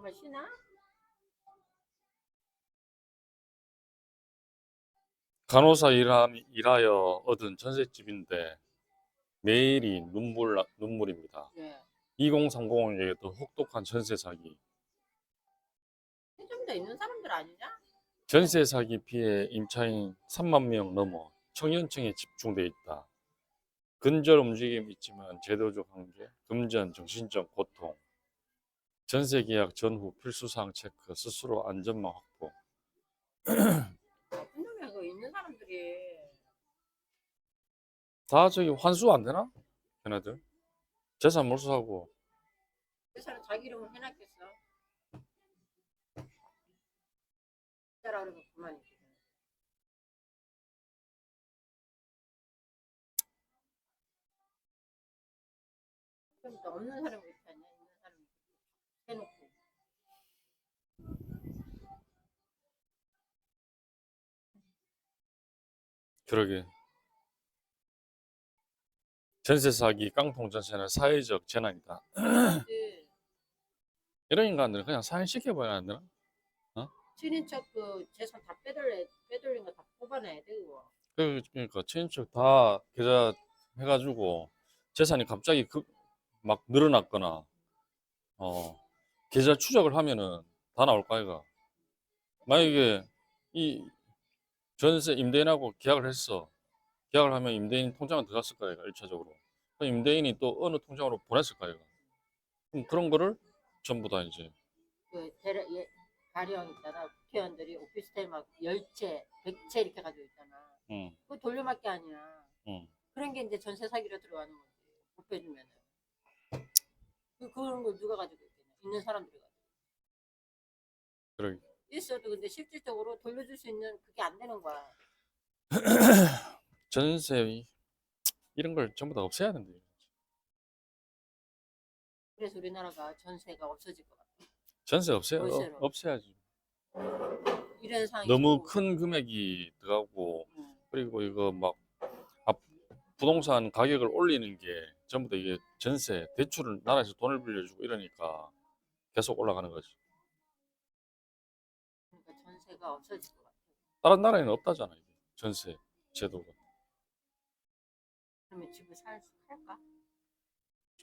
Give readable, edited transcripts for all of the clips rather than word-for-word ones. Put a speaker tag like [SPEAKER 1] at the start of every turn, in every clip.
[SPEAKER 1] 정말 쉬나?
[SPEAKER 2] 간호사 일하여 얻은 전셋집인데 매일이 눈물입니다.
[SPEAKER 1] 예.
[SPEAKER 2] 2030에게 더 혹독한 전세 사기.
[SPEAKER 1] 좀 더 있는 사람들 아니냐?
[SPEAKER 2] 전세 사기 피해 임차인 3만 명 넘어 청년층에 집중돼 있다. 근절 움직임 있지만 제도적 한계, 금전, 정신적 고통, 전세 계약 전후 필수사항 체크, 스스로 안전망 확보.
[SPEAKER 1] 나쁜 놈이야, 그 있는 사람들이.
[SPEAKER 2] 다 저기 환수 안 되나? 걔네들 재산 몰수하고.
[SPEAKER 1] 그 사람 자기 이름을 해놨겠어. 진짜라 그러면 그만이지. 좀 더 없는 사람 그렇지 않냐? 있는 사람 해놓고.
[SPEAKER 2] 그러게. 전세 사기, 깡통 전세는 사회적 재난이다.
[SPEAKER 1] 근데
[SPEAKER 2] 이런 인간들은 그냥 사회시켜봐야 안 되나? 어?
[SPEAKER 1] 친인척 그 재산 다 빼돌린 거 다 뽑아내야 돼, 그거.
[SPEAKER 2] 그러니까 친인척 다 계좌 해가지고 재산이 갑자기 막 늘어났거나 계좌 추적을 하면은 다 나올 거 아이가. 만약에 이 전세 임대인하고 계약을 했어. 계약을 하면 임대인 통장은 들어갔을 거 아이가 1차적으로. 그럼 임대인이 또 어느 통장으로 보냈을 거 아이가. 그럼 그런 거를 전부 다 이제.
[SPEAKER 1] 가령 있잖아. 국회의원들이 오피스텔 막 10채, 100채 이렇게 가지고 있잖아.
[SPEAKER 2] 응,
[SPEAKER 1] 그거 돌려막기 아니야.
[SPEAKER 2] 응.
[SPEAKER 1] 그런 게 이제 전세 사기로 들어가는 거지. 못 빼주면은. 그런 걸 누가 가지고 있겠냐. 있는 사람들이 가지고.
[SPEAKER 2] 그러게.
[SPEAKER 1] 있어도 근데 실질적으로 돌려줄 수 있는 그게 안 되는 거야.
[SPEAKER 2] 전세 이런 걸 전부 다 없애야 된대.
[SPEAKER 1] 그래서 우리나라가 전세가 없어질 것 같아.
[SPEAKER 2] 전세
[SPEAKER 1] 월세로.
[SPEAKER 2] 없애야지.
[SPEAKER 1] 이런 상황이
[SPEAKER 2] 너무
[SPEAKER 1] 자꾸.
[SPEAKER 2] 큰 금액이 들어가고
[SPEAKER 1] 음.
[SPEAKER 2] 그리고 이거 막 부동산 가격을 올리는 게 전부 다 이게 전세 대출을 나라에서 돈을 빌려주고 이러니까 계속 올라가는 거지.
[SPEAKER 1] 그러니까 전세가 없어질 것 같아.
[SPEAKER 2] 다른 나라에는 없다잖아 이게 전세 제도가.
[SPEAKER 1] 그러면 집을 살까?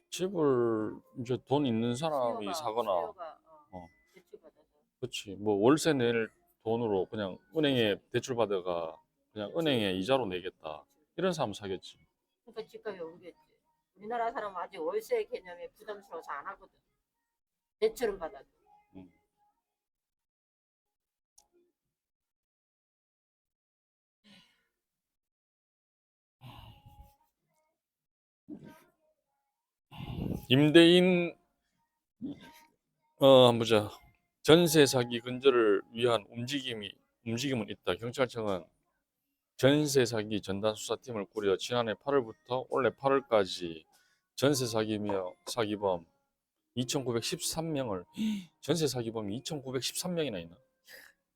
[SPEAKER 2] 집을 이제 돈 있는 사람이 사거나
[SPEAKER 1] 수요가
[SPEAKER 2] 어
[SPEAKER 1] 대출받아서.
[SPEAKER 2] 그렇지 뭐 월세 낼 돈으로 그냥 은행에 대출 받아가 그냥 은행에 이자로 내겠다 이런 사람 사겠지.
[SPEAKER 1] 그러니까 집값이 오르겠지. 우리나라 사람은 아직 월세 개념이 부담스러워서 안 하거든. 대출은 받아도.
[SPEAKER 2] 음. 임대인 한번 보자. 전세 사기 근절을 위한 움직임은 있다. 경찰청은 전세 사기 전담 수사팀을 꾸려 지난해 8월부터 올해 8월까지 전세 사기며 사기범 2,913명을 전세 사기범이 2,913명이나 있나?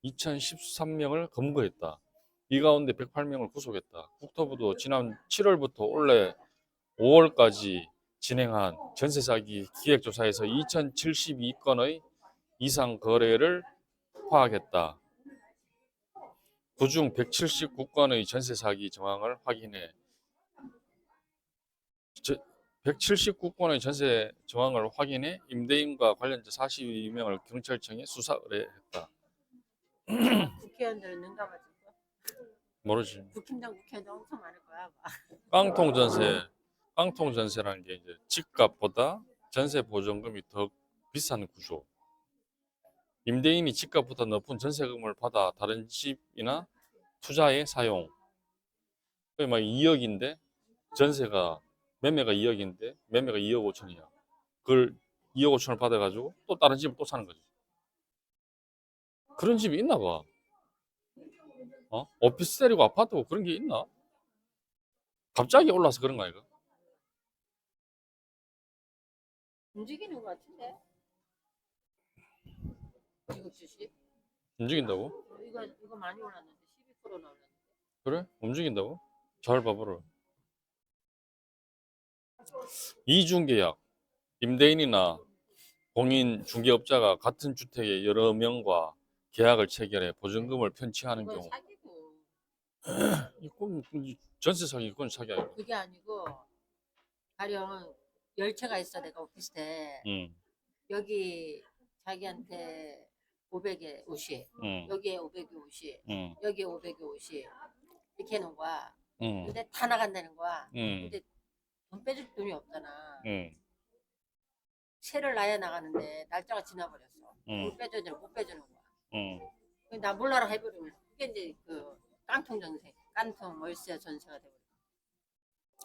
[SPEAKER 2] 2,013명을 검거했다. 이 가운데 108명을 구속했다. 국토부도 지난 7월부터 올해 5월까지 진행한 전세 사기 기획조사에서 2,072건의 이상 거래를 파악했다. 그중 179건의 전세 사기 정황을 확인해 179건의 전세 정황을 확인해 임대인과 관련자 42명을 경찰청에 수사 의뢰했다.
[SPEAKER 1] 국회의원들은 능감하지.
[SPEAKER 2] 모르지.
[SPEAKER 1] 국힘당 국회의원들 엄청 많을 거야. 아마.
[SPEAKER 2] 깡통 전세, 깡통 전세라는 게 이제 집값보다 전세 보증금이 더 비싼 구조. 임대인이 집값보다 높은 전세금을 받아 다른 집이나 투자에 사용. 그게 막 2억인데 전세가 매매가 2억인데 매매가 2억 5천이야. 그걸 2억 5천을 받아가지고 또 다른 집을 또 사는 거지. 그런 집이 있나 봐. 오피스텔이고 아파트고 그런 게 있나? 갑자기 올라서 그런 거 아이가?
[SPEAKER 1] 움직이는 것 같은데. 미국 주식.
[SPEAKER 2] 움직인다고?
[SPEAKER 1] 이거 많이 올랐는데 12%나 올랐는데.
[SPEAKER 2] 그래? 움직인다고? 잘 봐보라. 이중계약, 임대인이나 공인 중개업자가 같은 주택의 여러 명과 계약을 체결해 보증금을 편취하는
[SPEAKER 1] 그건
[SPEAKER 2] 경우.
[SPEAKER 1] 사기고.
[SPEAKER 2] 이건 전세 사기, 이건 사기 아니고.
[SPEAKER 1] 그게 아니고 가령 열채가 있어 내가 오피스텔.
[SPEAKER 2] 응,
[SPEAKER 1] 여기 자기한테 500에 50,
[SPEAKER 2] 응,
[SPEAKER 1] 여기에 500에 50,
[SPEAKER 2] 응,
[SPEAKER 1] 여기에 500에 50 이렇게 해놓은 거야.
[SPEAKER 2] 응,
[SPEAKER 1] 근데 다 나간다는 거야.
[SPEAKER 2] 응,
[SPEAKER 1] 근데 돈 빼줄 돈이 없잖아.
[SPEAKER 2] 응,
[SPEAKER 1] 세를 놔야 나가는데 날짜가 지나버렸어.
[SPEAKER 2] 응,
[SPEAKER 1] 못 빼주는 못 빼주는 거야.
[SPEAKER 2] 응.
[SPEAKER 1] 나 몰라라 해버리면 그게 이제 그 깡통 전세, 깡통 월세 전세가 되버려.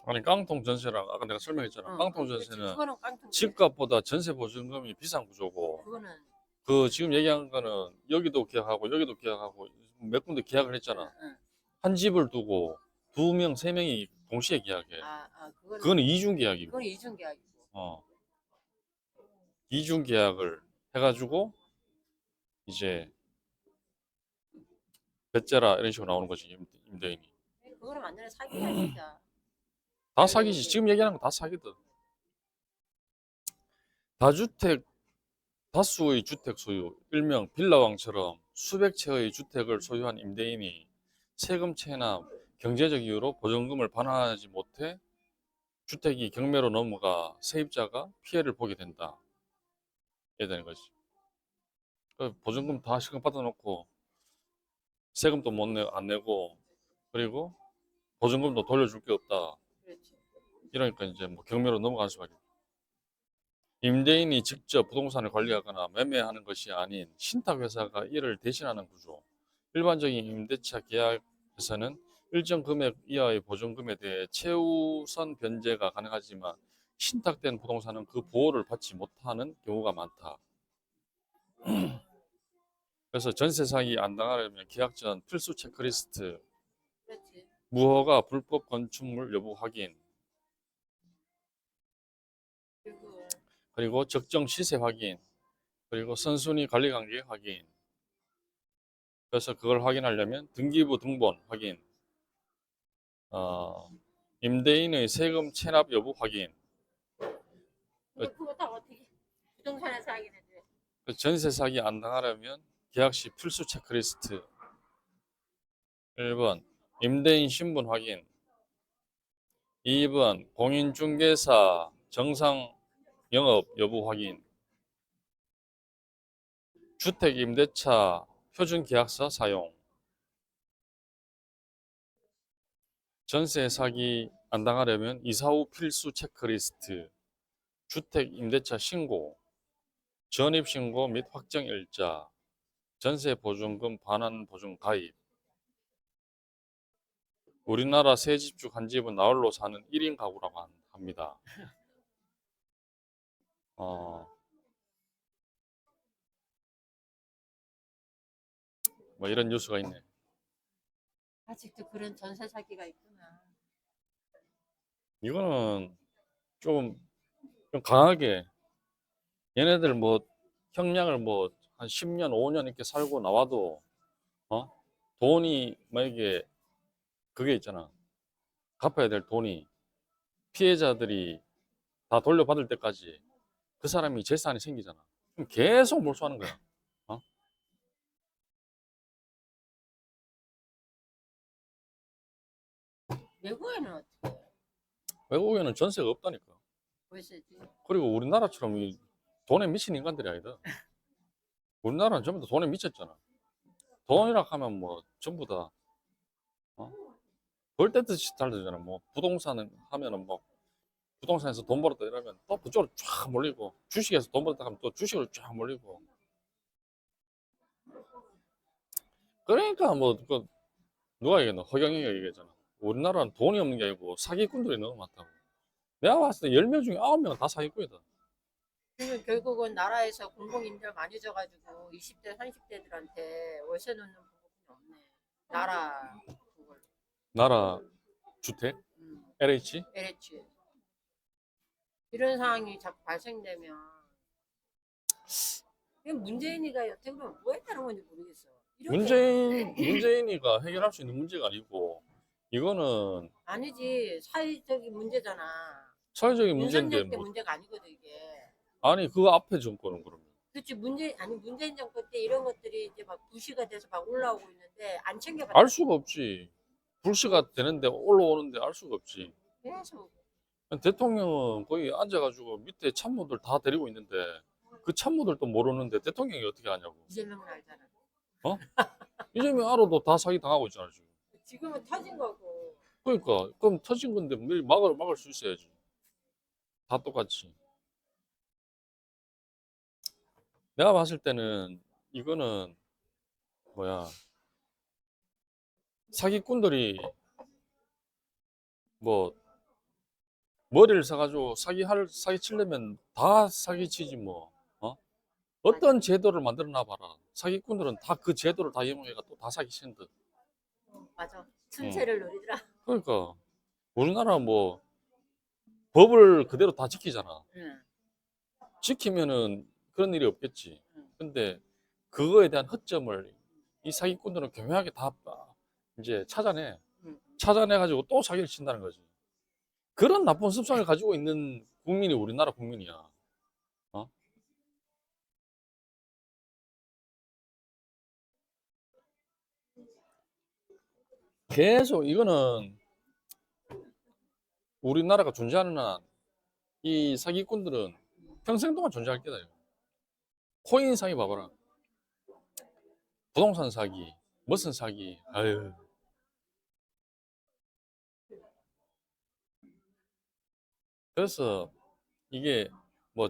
[SPEAKER 2] 아니, 깡통 전세랑 아까 내가 설명했잖아. 깡통
[SPEAKER 1] 그렇지.
[SPEAKER 2] 전세는
[SPEAKER 1] 그거는 깡통 전세.
[SPEAKER 2] 집값보다 전세 보증금이 비싼 구조고,
[SPEAKER 1] 그거는
[SPEAKER 2] 그 지금 얘기한 거는 여기도 계약하고 여기도 계약하고 몇 군데 계약을 했잖아.
[SPEAKER 1] 응.
[SPEAKER 2] 한 집을 두고 두 명, 세 명이 동시에 계약해.
[SPEAKER 1] 그거는
[SPEAKER 2] 그거는 이중 계약이고,
[SPEAKER 1] 그건 이중 계약이고.
[SPEAKER 2] 어, 이중 계약을 해가지고 이제 배째라 이런 식으로 나오는 거지, 임대인이.
[SPEAKER 1] 그거는 완전히 사기야 진짜.
[SPEAKER 2] 다 사기지. 지금 얘기하는 거 다 사기다. 다주택, 다수의 주택 소유, 일명 빌라왕처럼 수백 채의 주택을 소유한 임대인이 세금채나 경제적 이유로 보증금을 반환하지 못해 주택이 경매로 넘어가 세입자가 피해를 보게 된다. 이래 되는 거지. 그 보증금 다 시금 받아놓고 세금도 안 내고 그리고 보증금도 돌려줄 게 없다.
[SPEAKER 1] 그렇지.
[SPEAKER 2] 이러니까 이제 뭐 경매로 넘어갈 수밖에 없다. 임대인이 직접 부동산을 관리하거나 매매하는 것이 아닌 신탁회사가 이를 대신하는 구조. 일반적인 임대차 계약에서는 일정 금액 이하의 보증금에 대해 최우선 변제가 가능하지만 신탁된 부동산은 그 보호를 받지 못하는 경우가 많다. 그래서 전세 사기 안 당하려면 계약 전 필수 체크리스트,
[SPEAKER 1] 그렇지.
[SPEAKER 2] 무허가 불법 건축물 여부 확인,
[SPEAKER 1] 그리고
[SPEAKER 2] 그리고 적정 시세 확인, 그리고 선순위 관리관계 확인. 그래서 그걸 확인하려면 등기부 등본 확인, 어, 임대인의 세금 체납 여부 확인,
[SPEAKER 1] 근데 그거 다 어떻게 부동산에서 하긴 해도
[SPEAKER 2] 전세 사기 안 당하려면 계약 시 필수 체크리스트. 1번 임대인 신분 확인, 2번 공인중개사 정상 영업 여부 확인, 주택 임대차 표준 계약서 사용. 전세 사기 안 당하려면 이사 후 필수 체크리스트, 주택 임대차 신고, 전입 신고 및 확정 일자, 전세 보증금 반환 보증 가입. 우리나라 세 집 중 한 집은 나홀로 사는 1인 가구라고 합니다. 어, 뭐 이런 뉴스가 있네.
[SPEAKER 1] 아직도 그런 전세 사기가 있구나.
[SPEAKER 2] 이거는 좀, 좀 강하게 얘네들 뭐 형량을 뭐 한 10년, 5년 이렇게 살고 나와도 어? 돈이 만약에 그게 있잖아. 갚아야 될 돈이 피해자들이 다 돌려받을 때까지 그 사람이 재산이 생기잖아. 그럼 계속 몰수하는 거야. 어?
[SPEAKER 1] 외국에는 어떻게 해?
[SPEAKER 2] 외국에는 전세가 없다니까.
[SPEAKER 1] 월세지.
[SPEAKER 2] 그리고 우리나라처럼 이 돈에 미친 인간들이 아니다. 우리나라는 전부 다 돈에 미쳤잖아. 돈이라 하면 뭐 전부 다 어? 벌 떼듯이 달리잖아. 뭐 부동산 하면은 뭐 부동산에서 돈 벌었다 이러면 또 그쪽으로 쫙 몰리고 주식에서 돈 벌었다 하면 또 주식으로 쫙 몰리고 그러니까 뭐 그 누가 얘기했나 허경영이가 얘기했잖아. 우리나라는 돈이 없는 게 아니고 사기꾼들이 너무 많다고. 내가 봤을 때 10명 중에 9명은 다 사기꾼이다.
[SPEAKER 1] 그러면 결국은 나라에서 공공임대를 많이 줘가지고 20대, 30대들한테 월세 넣는 방법이 없네. 나라 그걸.
[SPEAKER 2] 나라 주택 LH
[SPEAKER 1] LH. 이런 상황이 자꾸 발생되면 이게 문재인이가 여태 그럼 뭐 했다는 건지 모르겠어.
[SPEAKER 2] 문재인이가 해결할 수 있는 문제가 아니고 이거는
[SPEAKER 1] 아니지 사회적인 문제잖아.
[SPEAKER 2] 사회적인 문제인데
[SPEAKER 1] 윤석열 때
[SPEAKER 2] 뭐
[SPEAKER 1] 문제가 아니거든 이게.
[SPEAKER 2] 아니 그 앞에 정권은 그러면
[SPEAKER 1] 그치 문재인 정권 때 이런 것들이 이제 막 부시가 돼서 막 올라오고 있는데 안
[SPEAKER 2] 알
[SPEAKER 1] 챙겨봤다.
[SPEAKER 2] 수가 없지. 불씨가 되는데 올라오는데 알 수가 없지.
[SPEAKER 1] 계속
[SPEAKER 2] 대통령은 거기 앉아가지고 밑에 참모들 다 데리고 있는데 그 참모들도 모르는데 대통령이 어떻게 아냐고.
[SPEAKER 1] 이재명은 알잖아.
[SPEAKER 2] 어? 이재명 알아도 다 사기 당하고 있잖아 지금.
[SPEAKER 1] 지금은 터진 거고.
[SPEAKER 2] 그러니까 그럼 터진 건데 왜 막을 수 있어야지. 다 똑같이. 내가 봤을 때는 이거는 뭐야 사기꾼들이 뭐 머리를 써가지고 사기 치려면 다 사기 치지 뭐. 어? 어떤 제도를 만들어 놔봐라. 사기꾼들은 다 그 제도를 다 이용해가 또 다 사기 치는 듯.
[SPEAKER 1] 맞아.
[SPEAKER 2] 응.
[SPEAKER 1] 틈새를 노리더라.
[SPEAKER 2] 그러니까 우리나라 뭐 법을 그대로 다 지키잖아.
[SPEAKER 1] 응.
[SPEAKER 2] 지키면은 그런 일이 없겠지.
[SPEAKER 1] 응.
[SPEAKER 2] 근데 그거에 대한 허점을 이 사기꾼들은 교묘하게 다 이제 찾아내.
[SPEAKER 1] 응.
[SPEAKER 2] 찾아내가지고 또 사기를 친다는 거지. 그런 나쁜 습성을 가지고 있는 국민이 우리나라 국민이야. 어? 계속 이거는 우리나라가 존재하는 한 이 사기꾼들은 평생 동안 존재할 게다. 이거. 코인 사기 봐봐라. 부동산 사기, 무슨 사기. 아유. 그래서 이게 뭐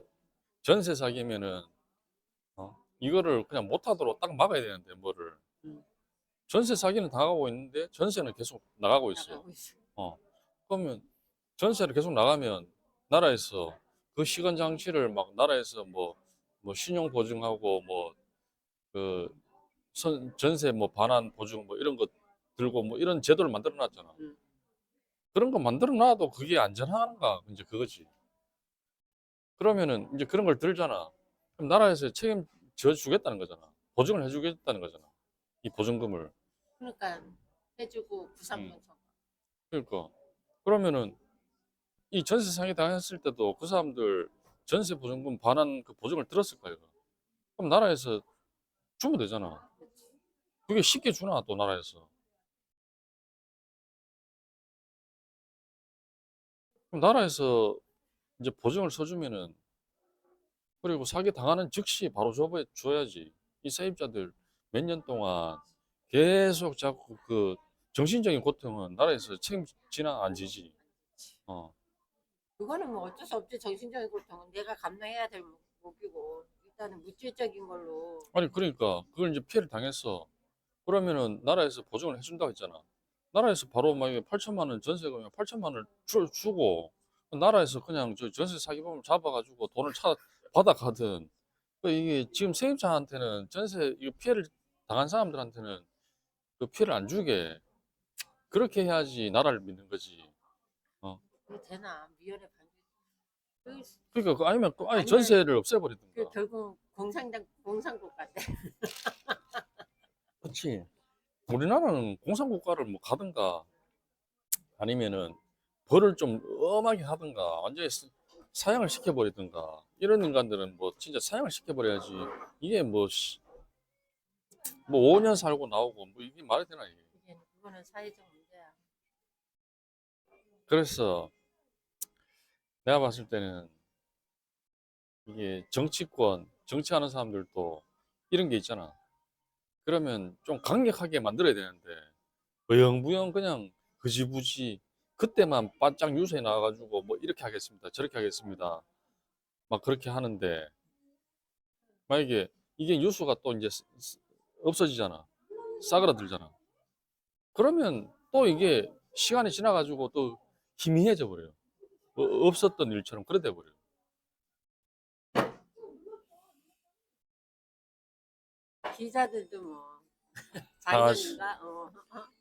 [SPEAKER 2] 전세 사기면은 이거를 그냥 못하도록 딱 막아야 되는데 뭐를
[SPEAKER 1] 응.
[SPEAKER 2] 전세 사기는 당하고 있는데 전세는 계속 나가고 있어.
[SPEAKER 1] 나가고 있어.
[SPEAKER 2] 어. 그러면 전세를 계속 나가면 나라에서 그 시간 장치를 막 나라에서 뭐 신용 보증하고 뭐 그 전세 뭐 반환 보증 뭐 이런 거 들고 뭐 이런 제도를 만들어 놨잖아.
[SPEAKER 1] 응.
[SPEAKER 2] 그런 거 만들어 놔도 그게 안전한가 이제 그거지. 그러면은 이제 그런 걸 들잖아. 그럼 나라에서 책임져 주겠다는 거잖아. 보증을 해주겠다는 거잖아. 이 보증금을.
[SPEAKER 1] 그러니까 해주고
[SPEAKER 2] 음.
[SPEAKER 1] 부상금서.
[SPEAKER 2] 그러니까 그러면은 이 전세 상해 당했을 때도 그 사람들 전세 보증금 반환 그 보증을 들었을 거예요. 그럼 나라에서 주면 되잖아. 그게 쉽게 주나 또 나라에서. 그럼 나라에서 이제 보증을 서주면은 그리고 사기 당하는 즉시 바로 줘야지. 이 세입자들 몇 년 동안 계속 자꾸 그 정신적인 고통은 나라에서 책임지나 안 지지. 어.
[SPEAKER 1] 그거는 뭐 어쩔 수 없지. 정신적인 고통은 내가 감당해야 될 몫이고 일단은 물질적인 걸로.
[SPEAKER 2] 아니 그러니까 그걸 이제 피해를 당했어. 그러면은 나라에서 보증을 해준다고 했잖아. 나라에서 바로 만약에 8천만 원 전세금이면 8천만 원을 주고 나라에서 그냥 저 전세 사기범을 잡아가지고 돈을 받아가든 이게 지금 세입자한테는 전세 이거 피해를 당한 사람들한테는 그 피해를 안 주게 그렇게 해야지 나라를 믿는 거지. 어.
[SPEAKER 1] 그게 되나 미연에 반주.
[SPEAKER 2] 그러니까 아니면 아예
[SPEAKER 1] 아니면
[SPEAKER 2] 전세를
[SPEAKER 1] 그
[SPEAKER 2] 없애버리든가.
[SPEAKER 1] 결국 공산국 같아.
[SPEAKER 2] 그렇지. 우리나라는 공산국가를 뭐 가든가 아니면은 벌을 좀 엄하게 하든가 완전히 사형을 시켜버리든가 이런 인간들은 뭐 진짜 사형을 시켜버려야지 이게 뭐 5년 살고 나오고 뭐 이게 말이 되나 이게.
[SPEAKER 1] 그거는 사회적 문제야.
[SPEAKER 2] 그래서 내가 봤을 때는 이게 정치권 정치하는 사람들도 이런 게 있잖아. 그러면 좀 강력하게 만들어야 되는데 어영부영 그냥 흐지부지 그때만 바짝 뉴스에 나와가지고 뭐 이렇게 하겠습니다 저렇게 하겠습니다 막 그렇게 하는데 만약에 이게 뉴스가 또 이제 없어지잖아. 싸그라들잖아. 그러면 또 이게 시간이 지나가지고 또 희미해져 버려요. 없었던 일처럼 그래 돼 버려요.
[SPEAKER 1] 기자들도 뭐
[SPEAKER 2] 당하시
[SPEAKER 1] 작년인가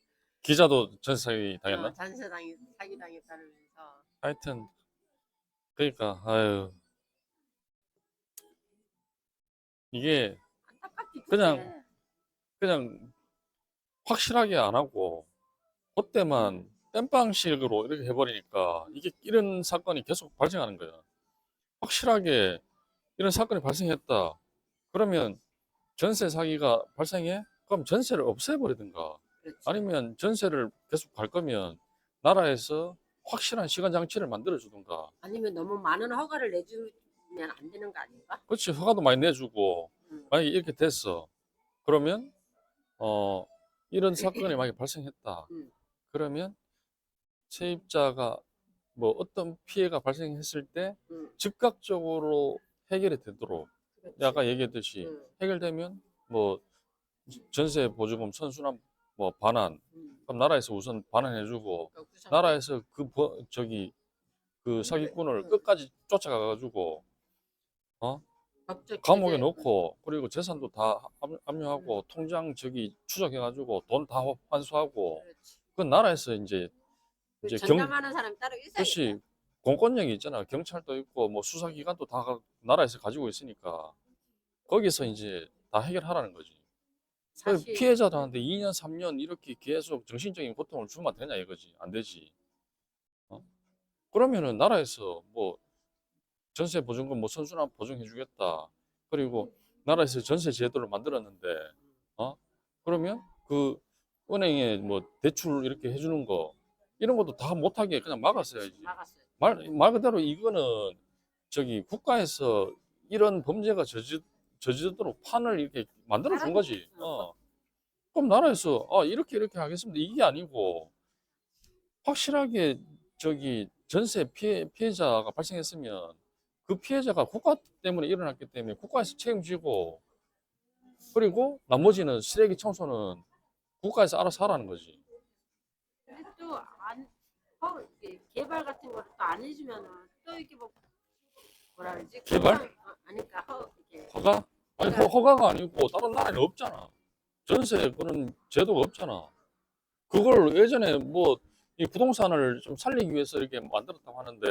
[SPEAKER 2] 기자도 전세 당했나?
[SPEAKER 1] 전세당이 사기당에 따르면서
[SPEAKER 2] 하여튼 그러니까 아유 이게
[SPEAKER 1] 안타깝지
[SPEAKER 2] 그냥
[SPEAKER 1] 그게.
[SPEAKER 2] 그냥 확실하게 안 하고 그때만 땜빵식으로 이렇게 해버리니까 이게 이런 사건이 계속 발생하는 거야. 확실하게 이런 사건이 발생했다. 그러면 전세 사기가 발생해? 그럼 전세를 없애버리든가
[SPEAKER 1] 그렇지.
[SPEAKER 2] 아니면 전세를 계속 갈 거면 나라에서 확실한 시간 장치를 만들어 주든가.
[SPEAKER 1] 아니면 너무 많은 허가를 내주면 안 되는 거 아닌가?
[SPEAKER 2] 그렇지. 허가도 많이 내주고
[SPEAKER 1] 응.
[SPEAKER 2] 만약에 이렇게 됐어. 그러면 이런 사건이 만약에 발생했다.
[SPEAKER 1] 응.
[SPEAKER 2] 그러면 세입자가 뭐 어떤 피해가 발생했을 때
[SPEAKER 1] 응.
[SPEAKER 2] 즉각적으로 해결이 되도록
[SPEAKER 1] 그렇지.
[SPEAKER 2] 아까 얘기했듯이
[SPEAKER 1] 응.
[SPEAKER 2] 해결되면 뭐 전세 보조금 선순환 뭐 반환
[SPEAKER 1] 응.
[SPEAKER 2] 그럼 나라에서 우선 반환해주고
[SPEAKER 1] 그러니까 구상-
[SPEAKER 2] 나라에서 저기 그 사기꾼을
[SPEAKER 1] 응.
[SPEAKER 2] 끝까지 쫓아가가지고 어
[SPEAKER 1] 법적
[SPEAKER 2] 감옥에
[SPEAKER 1] 제재.
[SPEAKER 2] 넣고 그리고 재산도 다 압류하고 통장 저기 추적해가지고 돈 다 환수하고
[SPEAKER 1] 그렇지.
[SPEAKER 2] 그 나라에서 이제
[SPEAKER 1] 그
[SPEAKER 2] 이제
[SPEAKER 1] 전담하는 사람이 따로 있어야겠다.
[SPEAKER 2] 그것이 공권력이 있잖아. 경찰도 있고 뭐 수사기관도 다 나라에서 가지고 있으니까 거기서 이제 다 해결하라는 거지. 그
[SPEAKER 1] 사실
[SPEAKER 2] 피해자들한테 2년, 3년 이렇게 계속 정신적인 고통을 주면 되냐 이거지. 안 되지. 어? 그러면은 나라에서 뭐 전세 보증금 뭐 선순환 보증해주겠다. 그리고 나라에서 전세 제도를 만들었는데, 그러면 그 은행에 뭐 대출 이렇게 해주는 거 이런 것도 다 못하게 그냥 막았어야지.
[SPEAKER 1] 막았어요.
[SPEAKER 2] 말 그대로 이거는 저기 국가에서 이런 범죄가 저지르도록 판을 이렇게 만들어 준 거지. 그럼 나라에서 이렇게 이렇게 하겠습니다. 이게 아니고 확실하게 저기 전세 피해자가 발생했으면 그 피해자가 국가 때문에 일어났기 때문에 국가에서 책임지고 그리고 나머지는 쓰레기 청소는 국가에서 알아서 하라는 거지.
[SPEAKER 1] 근데 또안 개발 같은 거를 또 안 해주면은 또 이렇게 뭐 뭐라 그러지?
[SPEAKER 2] 개발?
[SPEAKER 1] 아니 그러니까 이렇게
[SPEAKER 2] 허가? 아니 허가가 아니고 다른 나라에는 없잖아. 전세 그런 제도가 없잖아. 그걸 예전에 뭐 이 부동산을 좀 살리기 위해서 이렇게 만들었다고 하는데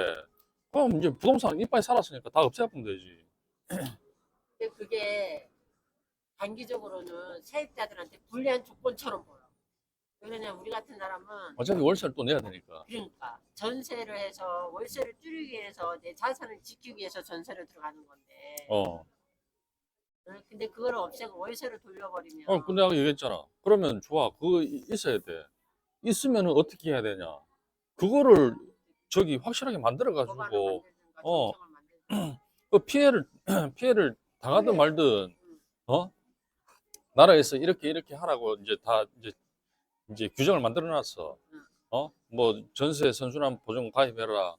[SPEAKER 2] 그럼 이제 부동산 이빨이 살았으니까 다 없애면 되지.
[SPEAKER 1] 근데 그게 단기적으로는 세입자들한테 불리한 조건처럼 보여. 왜냐면 우리 같은 사람은
[SPEAKER 2] 어차피 월세를 또 내야 되니까.
[SPEAKER 1] 그러니까 전세를 해서 월세를 줄이기 위해서 내 자산을 지키기 위해서 전세를 들어가는 건데
[SPEAKER 2] 어.
[SPEAKER 1] 근데 그걸 없애고 월세로 돌려버리면
[SPEAKER 2] 근데 아까 얘기했잖아. 그러면 좋아. 그거 있어야 돼. 있으면 어떻게 해야 되냐. 그거를 저기 확실하게 만들어
[SPEAKER 1] 법안을
[SPEAKER 2] 가지고
[SPEAKER 1] 만들든가
[SPEAKER 2] 어,
[SPEAKER 1] 정책을 만들든가
[SPEAKER 2] 그 피해를 당하든 말든
[SPEAKER 1] 음,
[SPEAKER 2] 어? 나라에서 이렇게 이렇게 하라고 이제 다 이제 규정을 만들어 놨어.
[SPEAKER 1] 음,
[SPEAKER 2] 뭐 전세 선순환 보증 가입해라.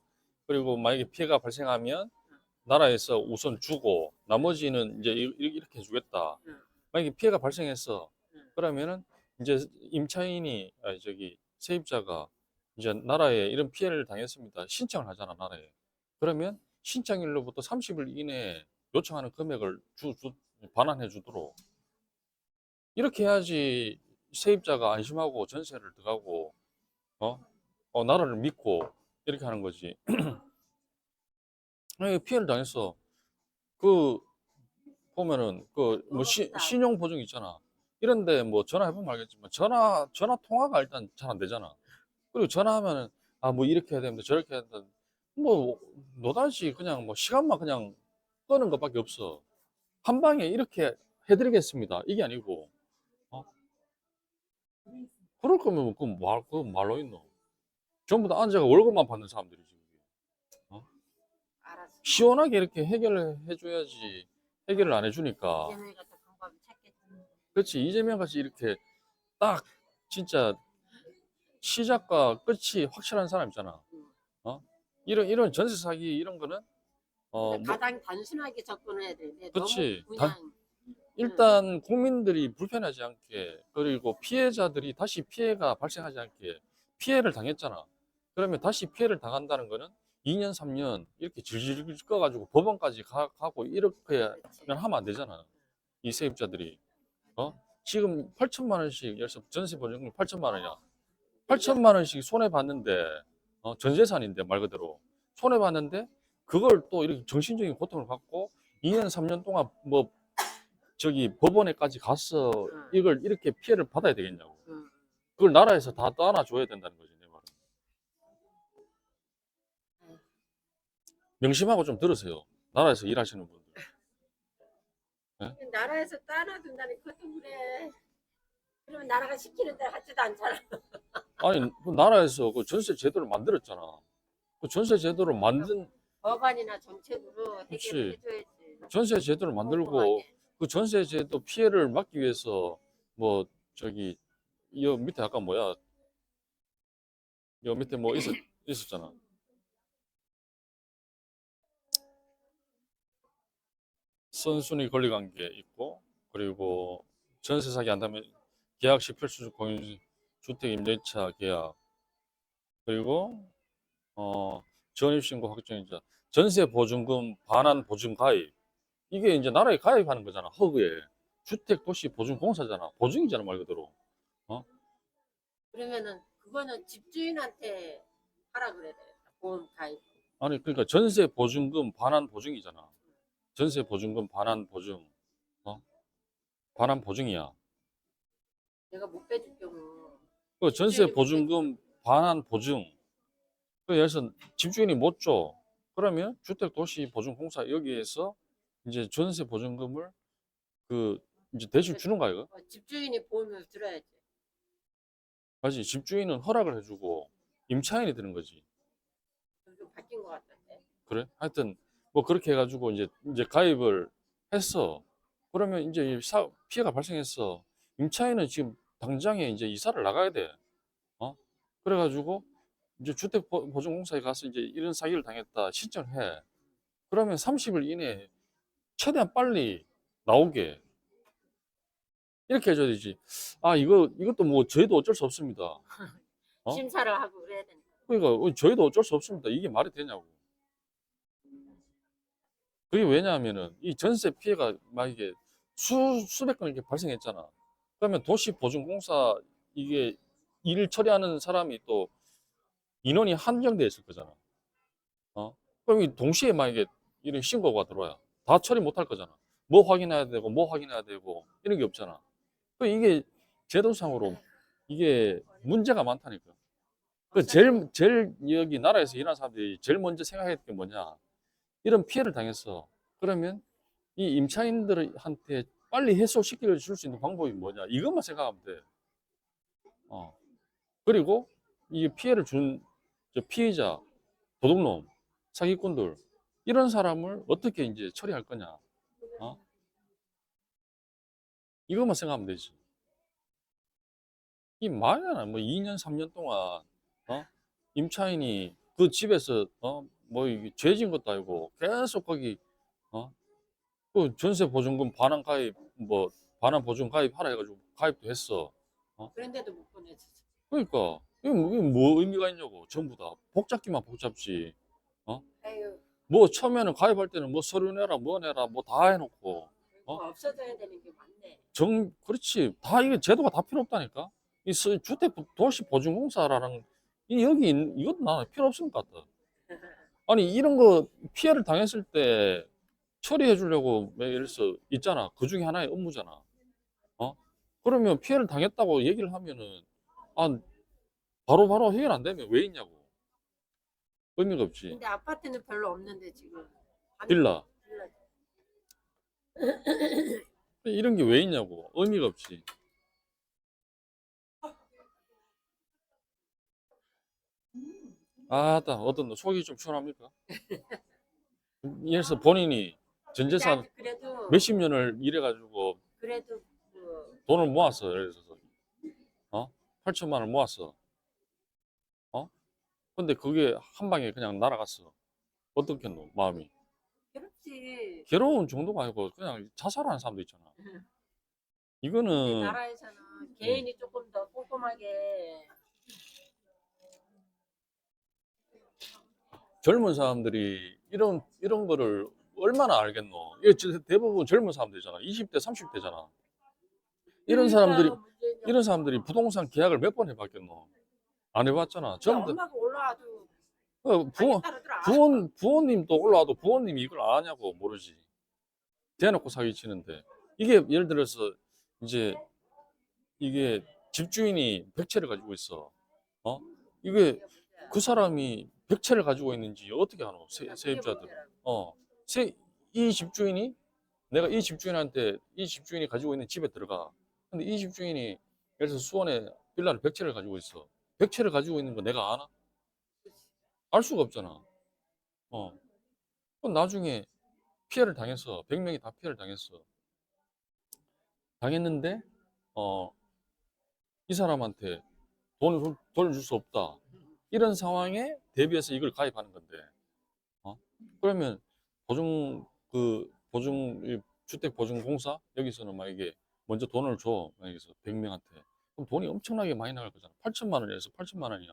[SPEAKER 2] 그리고 만약에 피해가 발생하면
[SPEAKER 1] 음,
[SPEAKER 2] 나라에서 우선 주고 나머지는 이제 이렇게 해주겠다.
[SPEAKER 1] 음,
[SPEAKER 2] 만약에 피해가 발생했어.
[SPEAKER 1] 음.
[SPEAKER 2] 그러면은 이제 임차인이 저기 세입자가 이제 나라에 이런 피해를 당했습니다. 신청을 하잖아, 나라에. 그러면 신청일로부터 30일 이내에 요청하는 금액을 반환해 주도록 이렇게 해야지 세입자가 안심하고 전세를 들어가고 어? 나라를 믿고 이렇게 하는 거지. 만약에 피해를 당했어. 그 보면은 그 뭐 신용 보증 있잖아. 이런데 뭐 전화해 보면 알겠지만 전화 통화가 일단 잘 안 되잖아. 그리고 전화하면은 뭐 이렇게 해야 됩니다. 저렇게 해야 된다. 뭐 노다지 그냥 뭐 시간만 그냥 끄는 것밖에 없어. 한 방에 이렇게 해드리겠습니다. 이게 아니고 어? 그럴 거면 그 말로 있노. 전부 다 앉아가 월급만 받는 사람들이지. 어?
[SPEAKER 1] 알았어.
[SPEAKER 2] 시원하게 이렇게 해결을 해줘야지 해결을 안 해주니까.
[SPEAKER 1] 이재명이 같은 방법을 찾겠지.
[SPEAKER 2] 그렇지. 이재명 같이 이렇게 딱 진짜 시작과 끝이 확실한 사람 있잖아.
[SPEAKER 1] 음.
[SPEAKER 2] 어? 이런 전세 사기 이런 거는
[SPEAKER 1] 그러니까
[SPEAKER 2] 뭐
[SPEAKER 1] 가장 단순하게 접근해야 되는데 너무
[SPEAKER 2] 그렇지.
[SPEAKER 1] 그냥
[SPEAKER 2] 일단 국민들이 불편하지 않게 그리고 피해자들이 다시 피해가 발생하지 않게 피해를 당했잖아. 그러면 다시 피해를 당한다는 거는 2년, 3년 이렇게 질질 끌어가지고 법원까지 가고 이렇게
[SPEAKER 1] 그렇지.
[SPEAKER 2] 하면 안 되잖아. 이 세입자들이. 지금 8천만 원씩 열서 전세 보증금 8천만 원이야. 8천만 원씩 손해 봤는데 전 재산인데 말 그대로 손해 봤는데 그걸 또 이렇게 정신적인 고통을 받고 2년, 3년 동안 뭐 저기 법원에까지 가서 이걸 이렇게 피해를 받아야 되겠냐고. 그걸 나라에서 다 떠안아줘야 된다는 거지, 내 말은. 명심하고 좀 들으세요. 나라에서 일하시는 분들.
[SPEAKER 1] 나라에서 따놔둔다니 그것도 그래. 그러면 나라가 시키는 대로 하지도 않잖아.
[SPEAKER 2] 아니 그 나라에서 그 전세 제도를 만들었잖아. 그 전세 제도를 만든
[SPEAKER 1] 법안이나 정책으로 해결을
[SPEAKER 2] 그렇지.
[SPEAKER 1] 해줘야지.
[SPEAKER 2] 전세 제도를 만들고
[SPEAKER 1] 꼼꼼하게.
[SPEAKER 2] 그 전세 제도 피해를 막기 위해서 뭐 저기 여 밑에 아까 뭐야? 여 밑에 뭐 있었잖아. 선순위 권리 관계 있고 그리고 전세 사기 한다면 계약 시 필수 공유 주택 임대차 계약 그리고 전입신고 확정이자 전세 보증금 반환 보증 가입 이게 이제 나라에 가입하는 거잖아. 허그에 주택 도시 보증 공사잖아. 보증이잖아 말 그대로. 어?
[SPEAKER 1] 그러면은 그거는 집주인한테 하라 그래야 되겠다. 보험 가입.
[SPEAKER 2] 아니 그러니까 전세 보증금 반환 보증이잖아. 전세 보증금 반환 보증. 어? 반환 보증이야.
[SPEAKER 1] 내가 못 빼줄 경우
[SPEAKER 2] 그 전세
[SPEAKER 1] 집주인이 못 빼줄
[SPEAKER 2] 보증금 반환 보증. 그래서 집주인이 못 줘. 그러면 주택 도시 보증 공사 여기에서 이제 전세 보증금을 그 이제 대신 주는 거야 이거.
[SPEAKER 1] 집주인이 보험을 들어야지.
[SPEAKER 2] 맞지? 집주인은 허락을 해주고 임차인이 드는 거지.
[SPEAKER 1] 좀 바뀐 것 같던데.
[SPEAKER 2] 그래? 하여튼 뭐 그렇게 해가지고 이제 가입을 했어. 그러면 이제 이 피해가 발생했어. 임차인은 지금 당장에 이제 이사를 나가야 돼. 어? 그래가지고 이제 주택보증공사에 가서 이제 이런 사기를 당했다 신청해. 그러면 30일 이내에 최대한 빨리 나오게 이렇게 해줘야 되지. 아 이것도 뭐 저희도 어쩔 수 없습니다. 어?
[SPEAKER 1] 심사를 하고 그래야 되니까.
[SPEAKER 2] 그러니까 저희도 어쩔 수 없습니다. 이게 말이 되냐고. 그게 왜냐하면은 이 전세 피해가 막 이게 수백 건 이렇게 발생했잖아. 그러면 도시보증공사 이게 일 처리하는 사람이 또 인원이 한정돼 있을 거잖아. 그럼 이 동시에 만약에 이런 신고가 들어와요. 다 처리 못 할 거잖아. 뭐 확인해야 되고 뭐 확인해야 되고 이런 게 없잖아. 이게 제도상으로 이게 문제가 많다니까. 제일 여기 나라에서 일하는 사람들이 제일 먼저 생각했던 게 뭐냐? 이런 피해를 당했어. 그러면 이 임차인들한테 빨리 해소시켜 줄 수 있는 방법이 뭐냐? 이것만 생각하면 돼. 어. 그리고 이 피해를 준 피해자, 도둑놈, 사기꾼들 이런 사람을 어떻게 이제 처리할 거냐? 어? 이것만 생각하면 되지. 이 말이야, 뭐 2년, 3년 동안 임차인이 그 집에서 뭐 이게 죄진 것도 아니고 계속 거기 어? 그 전세 보증금 반환 가입 뭐 반환 보증 가입하라 해가지고 가입도 했어.
[SPEAKER 1] 그런데도 못 보내지.
[SPEAKER 2] 그러니까 이게 뭐 의미가 있냐고 전부 다 복잡기만 복잡지. 어?
[SPEAKER 1] 아유,
[SPEAKER 2] 뭐 처음에는 가입할 때는 뭐 서류 내라 뭐 내라 뭐 다 해놓고
[SPEAKER 1] 그거 없어져야 되는 게 많네.
[SPEAKER 2] 그렇지 다 이게 제도가 다 필요 없다니까. 이 주택 도시 보증공사라는 이것도 나는 필요 없을 것 같다. 아니 이런 거 피해를 당했을 때 처리해 주려고 예를 들어서 있잖아. 그 중에 하나의 업무잖아. 그러면 피해를 당했다고 얘기를 하면은 아 바로바로 해결 안 되면 왜 있냐고. 의미가 없지.
[SPEAKER 1] 근데 아파트는 별로 없는데 지금.
[SPEAKER 2] 빌라
[SPEAKER 1] 빌라.
[SPEAKER 2] 이런 게 왜 있냐고. 의미가 없지. 아따 어떤 속이 좀 시원합니까? 예를 들어서 본인이 전
[SPEAKER 1] 근데
[SPEAKER 2] 재산
[SPEAKER 1] 아직 그래도
[SPEAKER 2] 몇십 년을 일해가지고
[SPEAKER 1] 그래도 그
[SPEAKER 2] 돈을 모았어. 예를 들어서 8천만 원 모았어. 근데 그게 한 방에 그냥 날아갔어. 어떻겠노 마음이.
[SPEAKER 1] 그렇지.
[SPEAKER 2] 괴로운 정도가 아니고 그냥 자살하는 사람도 있잖아.
[SPEAKER 1] 근데
[SPEAKER 2] 이거는
[SPEAKER 1] 나라에서는 개인이 조금 더 꼼꼼하게
[SPEAKER 2] 젊은 사람들이 이런 거를 얼마나 알겠노? 이게 대부분 젊은 사람들이잖아. 20대, 30대잖아.
[SPEAKER 1] 그러니까 문제는
[SPEAKER 2] 이런 사람들이 부동산 계약을 몇 번 해봤겠노? 안 해봤잖아.
[SPEAKER 1] 진짜
[SPEAKER 2] 전부 다
[SPEAKER 1] 엄마가 올라와도
[SPEAKER 2] 부모,
[SPEAKER 1] 하겠다더라.
[SPEAKER 2] 부모님도 올라와도 부모님이 이걸 아냐고 모르지. 대놓고 사기치는데. 이게 예를 들어서 이제 이게 집주인이 100채를 가지고 있어. 이게 그 사람이 100채를 가지고 있는지 어떻게 하노?
[SPEAKER 1] 그게
[SPEAKER 2] 세입자들.
[SPEAKER 1] 문제라고.
[SPEAKER 2] 이 집주인이 내가 이 집주인한테 이 집주인이 가지고 있는 집에 들어가. 근데 이 집주인이 예를 들어서 수원에 빌라를 100채를 가지고 있어. 100채를 가지고 있는 거 내가 아나? 알 수가 없잖아. 어. 그럼 나중에 피해를 당했어. 100명이 다 피해를 당했어. 당했는데 어, 이 사람한테 돈을 줄 수 없다. 이런 상황에 대비해서 이걸 가입하는 건데. 어? 그러면 보증 주택보증공사 여기서는 만약에 먼저 돈을 줘. 만약에 100명한테. 그럼 돈이 엄청나게 많이 나갈 거잖아. 8천만 원에서 8천만 원이야.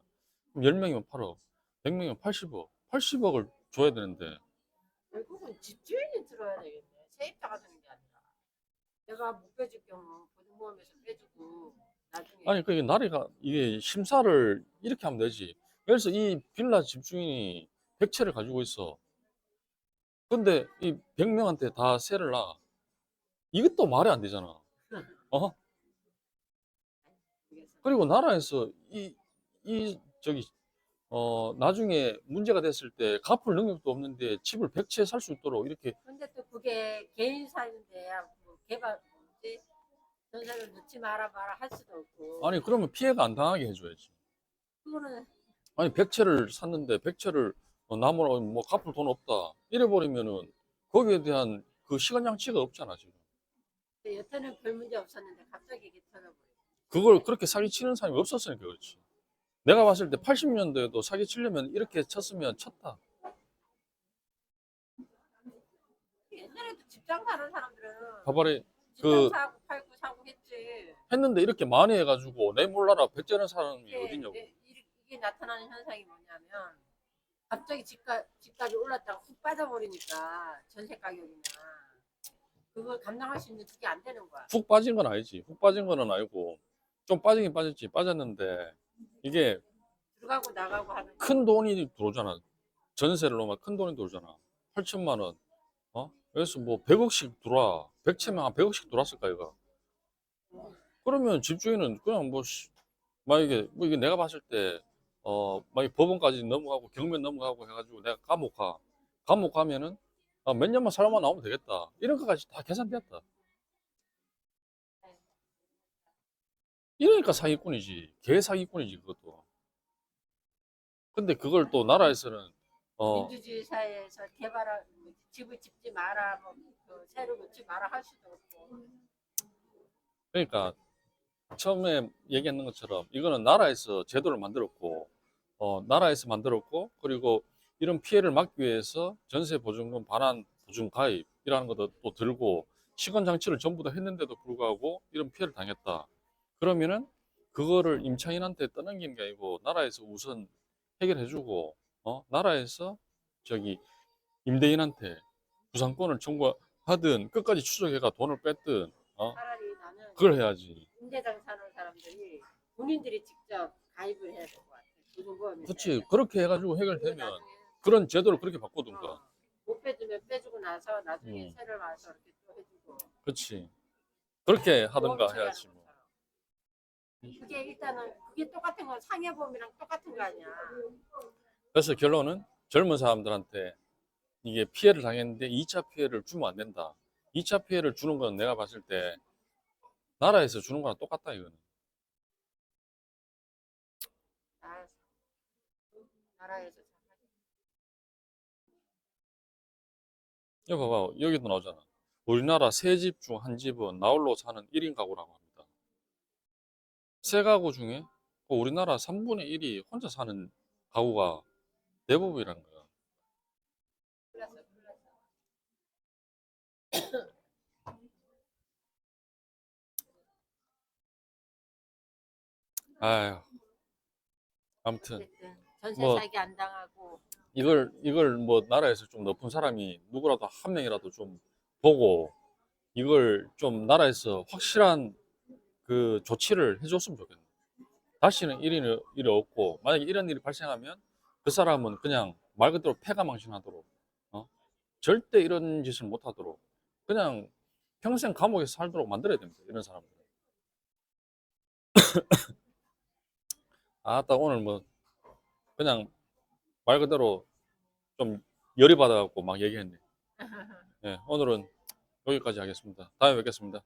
[SPEAKER 2] 그럼 10명이면 8억, 100명이면 80억. 80억을 줘야 되는데.
[SPEAKER 1] 결국은 집주인이 들어야 되겠네. 세입자가 드는 게 아니라. 내가 못 빼줄 경우 보증보험에서 빼주고 나중에
[SPEAKER 2] 아니, 그게 나라가 이게 심사를 이렇게 하면 되지. 그래서 이 빌라 집주인이 100채를 가지고 있어. 근데 이 100명한테 다 세를 놔. 이것도 말이 안 되잖아. 어?
[SPEAKER 1] 모르겠어.
[SPEAKER 2] 그리고 나라에서 저기, 나중에 문제가 됐을 때 갚을 능력도 없는데 집을 100채 살 수 있도록 이렇게,
[SPEAKER 1] 근데 또 그게 개인 사유인데 뭐 개발 뭐지 전세를 넣지 마라 할 수도 없고
[SPEAKER 2] 아니, 그러면 피해가 안 당하게 해줘야지.
[SPEAKER 1] 그거는
[SPEAKER 2] 아니, 100채를 샀는데 100채를 남으로 뭐 갚을 돈 없다. 이래버리면은 거기에 대한 그 시간 양치가 없잖아, 지금.
[SPEAKER 1] 여태는 별 문제 없었는데 갑자기 이게 터져버려.
[SPEAKER 2] 그걸 그렇게 사기치는 사람이 없었으니까 그렇지. 내가 봤을 때 80년대에도 사기치려면 이렇게 쳤으면 쳤다.
[SPEAKER 1] 옛날에도 집장 사는 사람들은
[SPEAKER 2] 가발에
[SPEAKER 1] 집장
[SPEAKER 2] 그
[SPEAKER 1] 사고 팔고 사고 했지.
[SPEAKER 2] 했는데 이렇게 많이 해가지고 내 몰라라 100채는 사람이
[SPEAKER 1] 이게,
[SPEAKER 2] 어딨냐고.
[SPEAKER 1] 이게 나타나는 현상이 뭐냐면 갑자기 집값이 올랐다가 훅 빠져버리니까 전세 가격이나 그걸 감당할 수 있는 그게 안 되는 거야.
[SPEAKER 2] 훅 빠진 건 아니지. 훅 빠진 거는 아니고 좀 빠지긴 빠졌지. 빠졌는데 이게
[SPEAKER 1] 들어가고 나가고 하는
[SPEAKER 2] 큰 돈이 들어오잖아. 전세를 놓으면 큰 돈이 들어오잖아. 8천만 원. 그래서 뭐 100억씩 들어와. 100채면 한 100억씩 들어왔을까 이거. 그러면 집주인은 그냥 뭐 만약에 뭐 이게 내가 봤을 때 만약 법원까지 넘어가고 경면 넘어가고 해가지고 내가 감옥 가. 감옥 가면은 몇 년만 살아만 나오면 되겠다. 이런 것까지 다 계산되었다. 이러니까 사기꾼이지. 개 사기꾼이지 그것도. 근데 그걸 또 나라에서는
[SPEAKER 1] 민주주의 사회에서 집을 짓지 마라, 그 새로 놓지 마라 할 수도 없고.
[SPEAKER 2] 그러니까 처음에 얘기했는 것처럼 이거는 나라에서 제도를 만들었고 나라에서 만들었고 그리고 이런 피해를 막기 위해서 전세 보증금 반환 보증 가입이라는 것도 또 들고 시건 장치를 전부 다 했는데도 불구하고 이런 피해를 당했다. 그러면은 그거를 임차인한테 떠넘기는 게 아니고 나라에서 우선 해결해주고 나라에서 저기 임대인한테 구상권을 청구하든 끝까지 추적해가 돈을 뺐든
[SPEAKER 1] 차라리 나는
[SPEAKER 2] 그걸 해야지.
[SPEAKER 1] 임대장 사는 사람들이 본인들이 직접 가입을 해야 될 것 같아. 보증보험에.
[SPEAKER 2] 그렇지. 그렇게 해가지고
[SPEAKER 1] 그리고
[SPEAKER 2] 해결되면
[SPEAKER 1] 나중에
[SPEAKER 2] 그런 제도를 그렇게 바꾸든가.
[SPEAKER 1] 못 빼주면 빼주고 나서 나중에
[SPEAKER 2] 음,
[SPEAKER 1] 세를 와서 이렇게 또 해주고.
[SPEAKER 2] 그렇지. 그렇게
[SPEAKER 1] 보험
[SPEAKER 2] 하든가
[SPEAKER 1] 처리하는
[SPEAKER 2] 해야지 뭐.
[SPEAKER 1] 것처럼. 그게 일단은 그게 똑같은 거 상해보험이랑 똑같은 거 아니야.
[SPEAKER 2] 그래서 결론은 젊은 사람들한테 이게 피해를 당했는데 2차 피해를 주면 안 된다. 2차 피해를 주는 건 내가 봤을 때 나라에서 주는 거랑 똑같다 이거는.
[SPEAKER 1] 나- 나라에서
[SPEAKER 2] 여기 봐봐. 여기도 나오잖아. 우리나라 세 집 중 한 집은 나홀로 사는 1인 가구라고 합니다. 세 가구 중에 우리나라 3분의 1이 혼자 사는 가구가 대부분이라는 거야.
[SPEAKER 1] 플러스.
[SPEAKER 2] 아휴, 아무튼
[SPEAKER 1] 어쨌든 전세
[SPEAKER 2] 뭐
[SPEAKER 1] 사기 안 당하고
[SPEAKER 2] 이걸 뭐 나라에서 좀 높은 사람이 누구라도 한 명이라도 좀 보고 이걸 좀 나라에서 확실한 그 조치를 해줬으면 좋겠네. 다시는 이런 일이 없고 만약에 이런 일이 발생하면 그 사람은 그냥 말 그대로 패가망신하도록 절대 이런 짓을 못하도록 그냥 평생 감옥에서 살도록 만들어야 됩니다. 이런 사람들. 아따 오늘 뭐 그냥 말 그대로 좀 열이 받아갖고 막 얘기했네. 예, 오늘은 여기까지 하겠습니다. 다음에 뵙겠습니다.